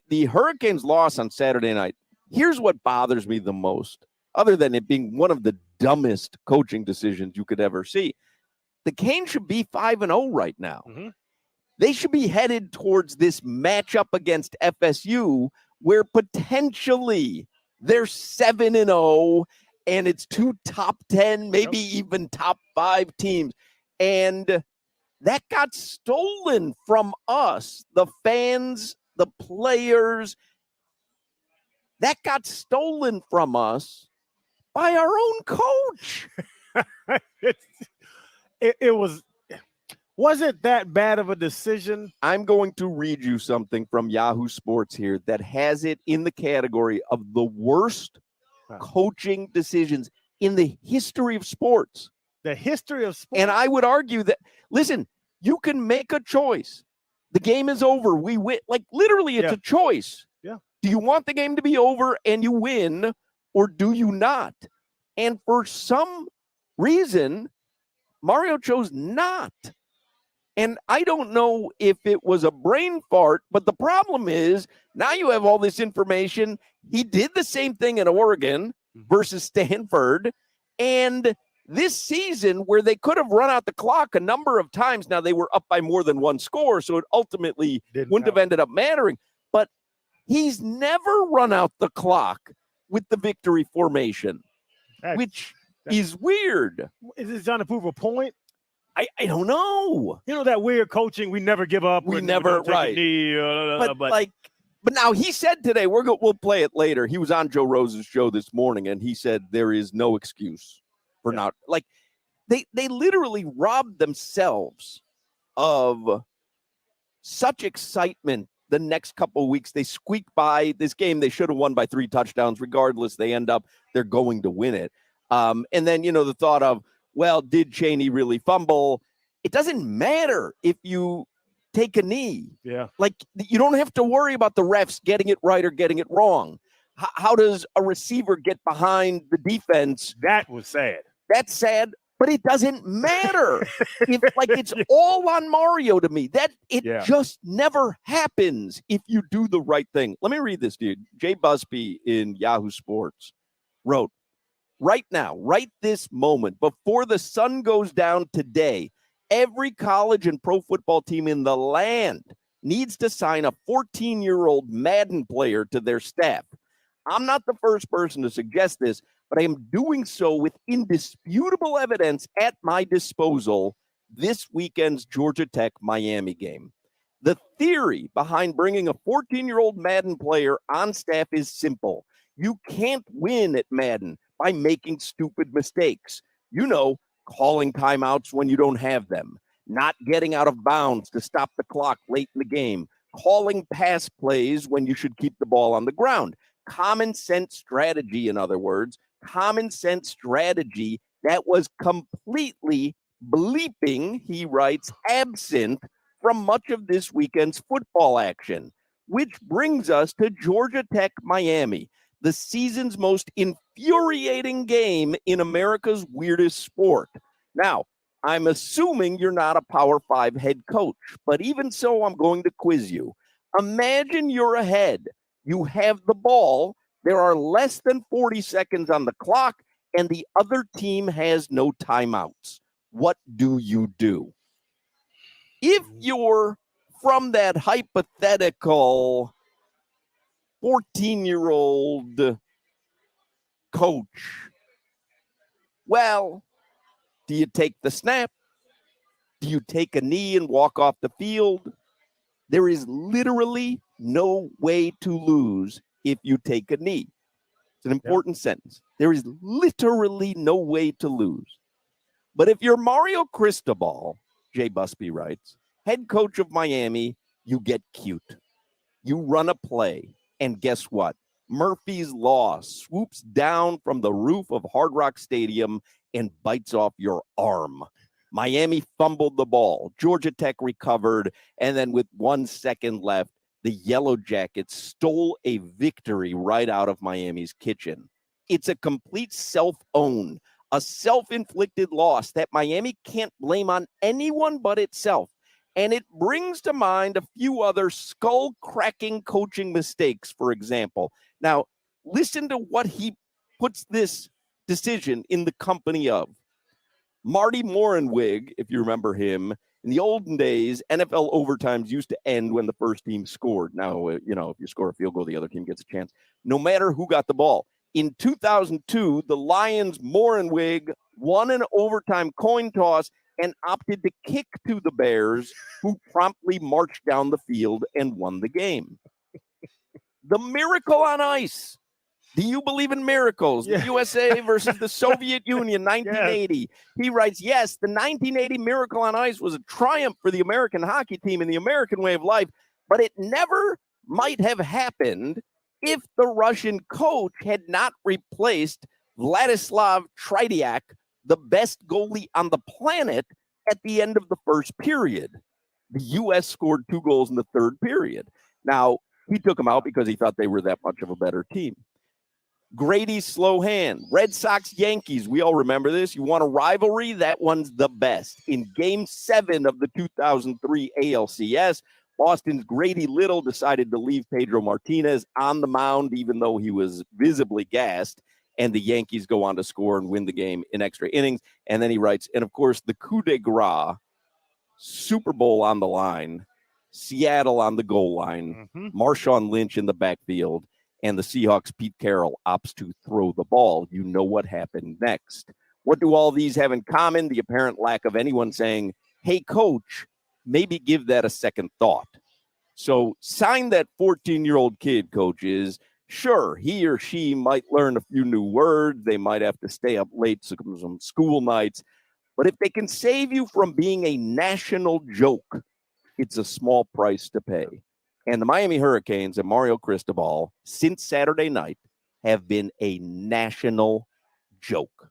The Hurricanes' loss on Saturday night, here's what bothers me the most, other than it being one of the dumbest coaching decisions you could ever see. The Canes should be 5-0 right now. Mm-hmm. They should be headed towards this matchup against FSU where potentially they're 7-0 and it's two top 10, maybe even top 5 teams. And that got stolen from us, the fans, the players. That got stolen from us by our own coach. It wasn't that bad of a decision. I'm going to read you something from Yahoo Sports here that has it in the category of the worst coaching decisions in the history of sports. The history of sports? And I would argue that, listen, you can make a choice. The game is over. We win. Like, literally, it's a choice. Yeah. Do you want the game to be over and you win, or do you not? And for some reason, Mario chose not. And I don't know if it was a brain fart, but the problem is now you have all this information. He did the same thing in Oregon versus Stanford. And this season, where they could have run out the clock a number of times, now they were up by more than one score, so it ultimately wouldn't have ended up mattering. But he's never run out the clock with the victory formation, which is weird. Is this trying to prove a point? I don't know. You know that weird coaching, we never give up. We never, right. But now he said today, we'll play it later. He was on Joe Rose's show this morning, and he said there is no excuse for not. Like, they literally robbed themselves of such excitement the next couple of weeks. They squeak by this game. They should have won by 3 touchdowns. Regardless, they're going to win it. And then, the thought of, well, did Chaney really fumble? It doesn't matter if you take a knee. Yeah. Like, you don't have to worry about the refs getting it right or getting it wrong. How does a receiver get behind the defense? That was sad. That's sad, but it doesn't matter. It's all on Mario to me. Just never happens if you do the right thing. Let me read this, dude. Jay Busby in Yahoo Sports wrote, right now, right this moment, before the sun goes down today, every college and pro football team in the land needs to sign a 14-year-old Madden player to their staff. I'm not the first person to suggest this, but I am doing so with indisputable evidence at my disposal this weekend's Georgia Tech-Miami game. The theory behind bringing a 14-year-old Madden player on staff is simple. You can't win at Madden by making stupid mistakes. Calling timeouts when you don't have them, not getting out of bounds to stop the clock late in the game, calling pass plays when you should keep the ball on the ground. Common sense strategy, in other words, common sense strategy that was completely bleeping, he writes, absent from much of this weekend's football action, which brings us to Georgia Tech Miami, the season's most infuriating game in America's weirdest sport. Now, I'm assuming you're not a Power 5 head coach, but even so, I'm going to quiz you. Imagine you're ahead. You have the ball. There are less than 40 seconds on the clock, and the other team has no timeouts. What do you do? If you're from that hypothetical 14-year-old coach, well, do you take the snap? Do you take a knee and walk off the field? There is literally no way to lose if you take a knee. It's an important sentence. There is literally no way to lose. But if you're Mario Cristobal, Jay Busby writes, head coach of Miami, you get cute. You run a play, and guess what? Murphy's Law swoops down from the roof of Hard Rock Stadium and bites off your arm. Miami fumbled the ball. Georgia Tech recovered, and then with 1 second left, the Yellow Jackets stole a victory right out of Miami's kitchen. It's a complete self-own, a self-inflicted loss that Miami can't blame on anyone but itself. And it brings to mind a few other skull-cracking coaching mistakes, for example. Now, listen to what he puts this decision in the company of. Marty Morenwig, if you remember him, in the olden days, NFL overtimes used to end when the first team scored. Now, if you score a field goal, the other team gets a chance, no matter who got the ball. In 2002, the Lions' Morenwig won an overtime coin toss and opted to kick to the Bears, who promptly marched down the field and won the game. The miracle on ice. Do you believe in miracles? Yeah. The USA versus the Soviet Union, 1980. Yes. He writes, yes, the 1980 Miracle on Ice was a triumph for the American hockey team and the American way of life, but it never might have happened if the Russian coach had not replaced Vladislav Tretiak, the best goalie on the planet, at the end of the first period. The U.S. scored 2 goals in the third period. Now, he took them out because he thought they were that much of a better team. Grady's slow hand. Red Sox, Yankees. We all remember this. You want a rivalry? That one's the best. In Game 7 of the 2003 ALCS, Boston's Grady Little decided to leave Pedro Martinez on the mound, even though he was visibly gassed, and the Yankees go on to score and win the game in extra innings. And then he writes, and of course, the coup de grace, Super Bowl on the line, Seattle on the goal line, Marshawn Lynch in the backfield, and the Seahawks' Pete Carroll opts to throw the ball. You know what happened next. What do all these have in common? The apparent lack of anyone saying, hey, coach, maybe give that a second thought. So sign that 14-year-old kid, coaches. Sure, he or she might learn a few new words. They might have to stay up late some school nights. But if they can save you from being a national joke, it's a small price to pay. And the Miami Hurricanes and Mario Cristobal, since Saturday night, have been a national joke.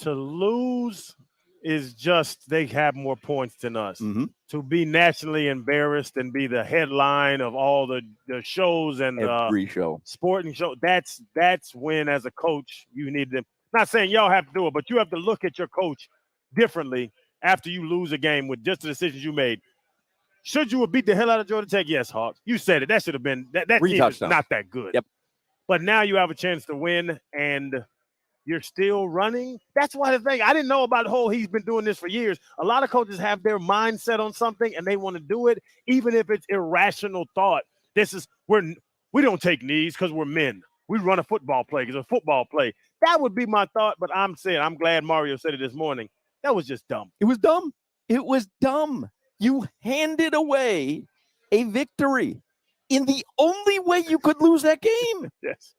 To lose is just they have more points than us. To be nationally embarrassed and be the headline of all the shows and every show, sporting show, that's when, as a coach, you need to. Not saying y'all have to do it, but you have to look at your coach differently after you lose a game with just the decisions you made. Should you have beat the hell out of Georgia Tech? Yes, Hawks. You said it. That should have been that team is not that good. Yep. But now you have a chance to win, and you're still running. That's why the thing I didn't know about the whole he's been doing this for years. A lot of coaches have their mindset on something and they want to do it, even if it's irrational thought. We don't take knees because we're men. We run a football play because it's a football play. That would be my thought, but I'm glad Mario said it this morning. That was just dumb. It was dumb. It was dumb. You handed away a victory in the only way you could lose that game. Yes.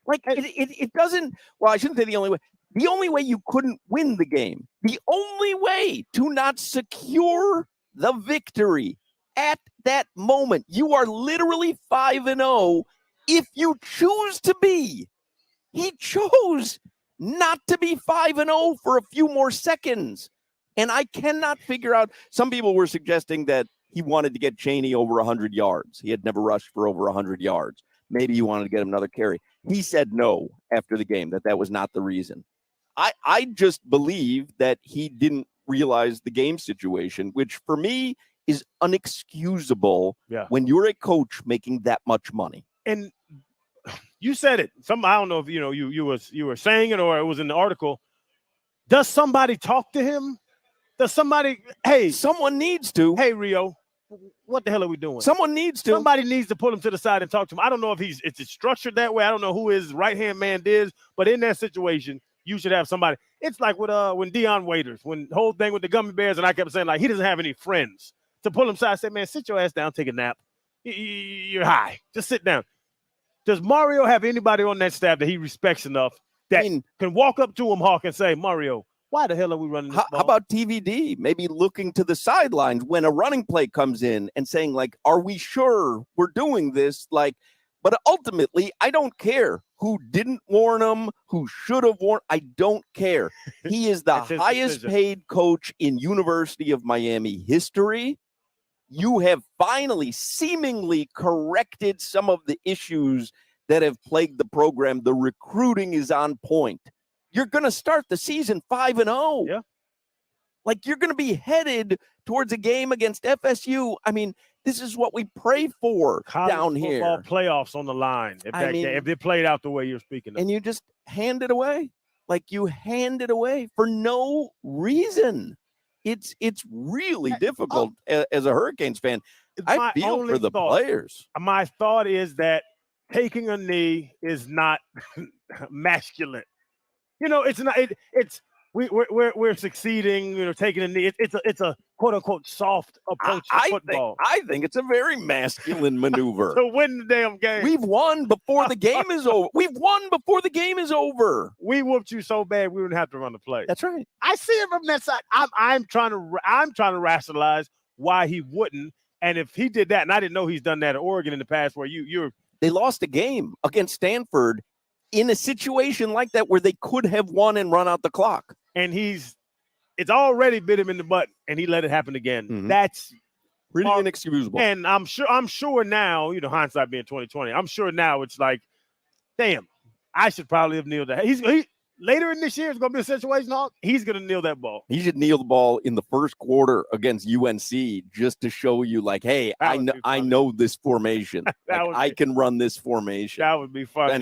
Like, it doesn't, well, I shouldn't say the only way. The only way you couldn't win the game, the only way to not secure the victory at that moment, you are literally 5-0 if you choose to be. He chose not to be 5-0 for a few more seconds. And I cannot figure out, some people were suggesting that he wanted to get Chaney over 100 yards. He had never rushed for over 100 yards. Maybe he wanted to get him another carry. He said no after the game, that was not the reason. I just believe that he didn't realize the game situation, which for me is unexcusable when you're a coach making that much money. And you said it. I don't know if you were saying it or it was in the article. Does somebody talk to him? Does somebody, hey, someone needs to. Hey, Rio, what the hell are we doing? Someone needs to. Somebody needs to pull him to the side and talk to him. I don't know if it's structured that way. I don't know who his right-hand man is, but in that situation, you should have somebody. It's like with when Deion Waiters, when the whole thing with the gummy bears, and I kept saying, like, he doesn't have any friends. To pull him aside, I said, man, sit your ass down, take a nap. You're high. Just sit down. Does Mario have anybody on that staff that he respects enough that can walk up to him, Hawk, and say, Mario, why the hell are we running this ball? How about TVD? Maybe looking to the sidelines when a running play comes in and saying, like, are we sure we're doing this? Like, but ultimately, I don't care who didn't warn him, who should have warned. I don't care. He is the highest paid coach in University of Miami history. You have finally seemingly corrected some of the issues that have plagued the program. The recruiting is on point. You're going to start the season 5-0. Yeah. Like, you're going to be headed towards a game against FSU. I mean, this is what we pray for down here. College football playoffs on the line. If they played out the way you're speaking of. And you just hand it away. Like, you hand it away for no reason. It's really difficult as a Hurricanes fan. I feel for the players. My thought is that taking a knee is not masculine. It's not. We're succeeding. Taking a knee. It's a quote unquote soft approach to football. I think it's a very masculine maneuver to win the damn game. We've won before the game is over. We've won before the game is over. We whooped you so bad we wouldn't have to run the play. That's right. I see it from that side. I'm trying to rationalize why he wouldn't. And if he did that, and I didn't know he's done that at Oregon in the past, where they lost a game against Stanford in a situation like that where they could have won and run out the clock. And it's already bit him in the butt, and he let it happen again. Mm-hmm. That's pretty inexcusable. And I'm sure now, hindsight being 2020, I'm sure now it's like, damn, I should probably have kneeled that. He later in this year, it's going to be a situation. He's going to kneel that ball. He should kneel the ball in the first quarter against UNC just to show you, like, hey, I know this formation. I can run this formation. That would be fun.